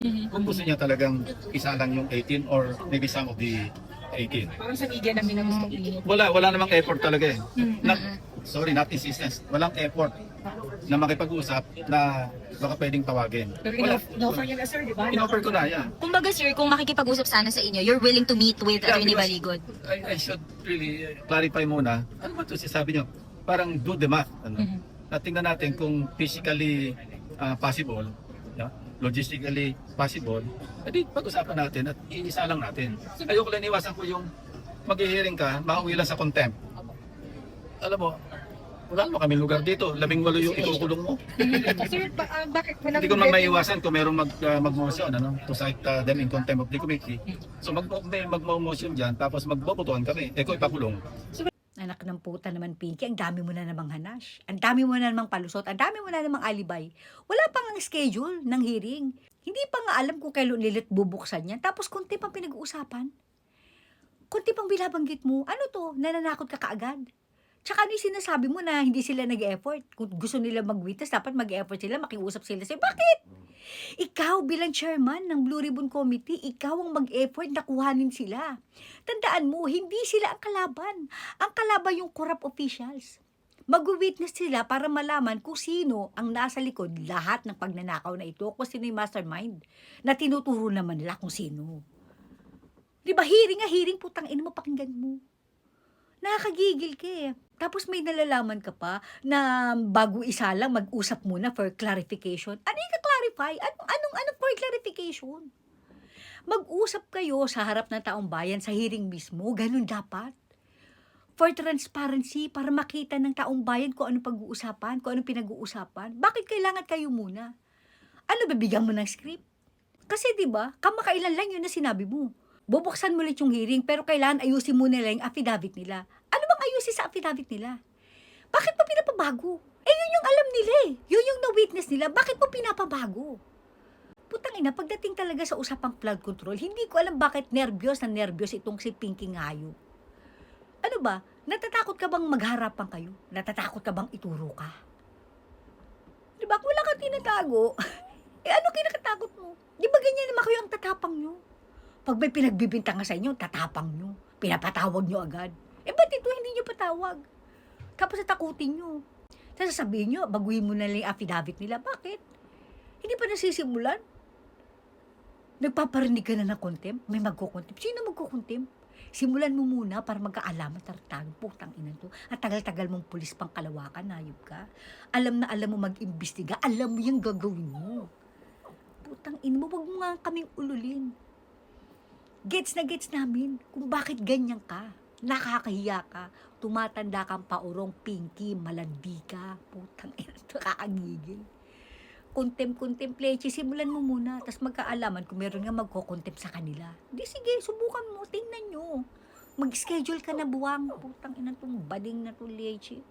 Mhm. Kung gusto niya talagang isa lang yung 18 or maybe some of the 18. Parang sa media namin na gusto ko. Wala namang effort talaga eh. Not, Mm-mm. sorry, not insistence. Walang effort na makipag-usap na baka pwedeng tawagin. Pero Wala. in-offer niya na, sir, di ba? In-offer ko na yan. Kumbaga sir, kung makikipag-usap sana sa inyo, you're willing to meet with Yeah, Attorney because Baligod. I should really clarify muna. Ano ba ito sinasabi niyo? Parang do the math. Ano? At tingnan natin kung physically possible, yeah, logistically possible, edi pag-usapan natin at iisa lang natin. Ayoko lang iwasan ko yung mag-hearing ka, mauwi lang sa contempt. Alam mo, wala naman kami lugar dito. 18 yung ikukulong mo. Sir, bakit mo Hindi ko naman maiwasan kung merong mag-motion to cite them in contempt of the committee. So mag-motion dyan, tapos magbobotohan kami. Eko ipakulong. Anak ng puta naman, Pinky, ang dami mo na namang hanash. Ang dami mo na namang palusot. Ang dami mo na namang alibay. Wala pang ang schedule ng hearing. Hindi pa nga alam kung kailan nilit bubuksan yan. Tapos kunti pang pinag-uusapan. Kunti pang binabanggit mo. Ano to? Nananakot ka kaagad. Tsaka ano yung sinasabi mo na hindi sila nag-effort? Kung gusto nila mag-witness, dapat mag-effort sila, makiusap sila sa'yo. Bakit? Ikaw bilang chairman ng Blue Ribbon Committee, ikaw ang mag-effort na kuhanin sila. Tandaan mo, hindi sila ang kalaban. Ang kalaban yung corrupt officials. Mag-witness sila para malaman kung sino ang nasa likod lahat ng pagnanakaw na ito, kung sino yung mastermind na tinuturo naman nila kung sino. Di ba, hearing nga, hearing, putang ina mo, pakinggan mo. Nakakagigil ka eh. Tapos may nalalaman ka pa na bago isa lang, mag-usap muna for clarification. Ano yung ka-clarify? Anong for clarification? Mag-usap kayo sa harap ng taong bayan sa hearing mismo. Ganun dapat. For transparency, para makita ng taong bayan kung anong pag-uusapan, kung anong pinag-uusapan. Bakit kailangan kayo muna? Ano, bibigyan mo ng script? Kasi di ba, kamakailan lang yun na sinabi mo. Bubuksan mo ulit yung hearing, pero kailangan ayusin mo nila yung affidavit nila. Ano bang ayusin sa affidavit nila? Bakit mo pinapabago? Eh, yun yung alam nila eh. Yun yung na-witness nila. Bakit mo pinapabago? Putang ina, pagdating talaga sa usapang flood control, hindi ko alam bakit nervyos itong si Pinky Ngayo. Ano ba? Natatakot ka bang magharapan kayo? Natatakot ka bang ituro ka? Di ba? Kung wala kang tinatago, eh ano kinakatakot mo? Di ba ganyan naman kayo ang tatapang nyo? Pag may pinagbibintang sa inyo, tatapang nyo. Pinapatawag nyo agad. Eh, ba't ito hindi nyo patawag? Tapos natakutin nyo. Tapos sasabihin nyo, baguhin mo na lang yung affidavit nila. Bakit? Hindi pa nasisimulan? Nagpaparinig ka na ng contempt? May magkukontempt? Sino magkukontempt? Simulan mo muna para magkaalaman tartado. Putang ina to. At tagal-tagal mong pulis pang kalawakan, hayop ka. Alam na alam mo mag-imbestiga. Alam mo yung gagawin mo. Putang ina mo, wag mo nga kaming ululin. Gets na gets namin kung bakit ganyan ka. Nakakahiya ka. Tumatanda kang paurong, Pinky, malandi ka. Putang ina, nakakagigil. Contempt, simulan mo muna. Tapos magkaalaman kung meron nga magko-contempt sa kanila. Di sige, subukan mo, tingnan nyo. Mag-schedule ka na buwang. Putang ina, itong bading na to, Leche.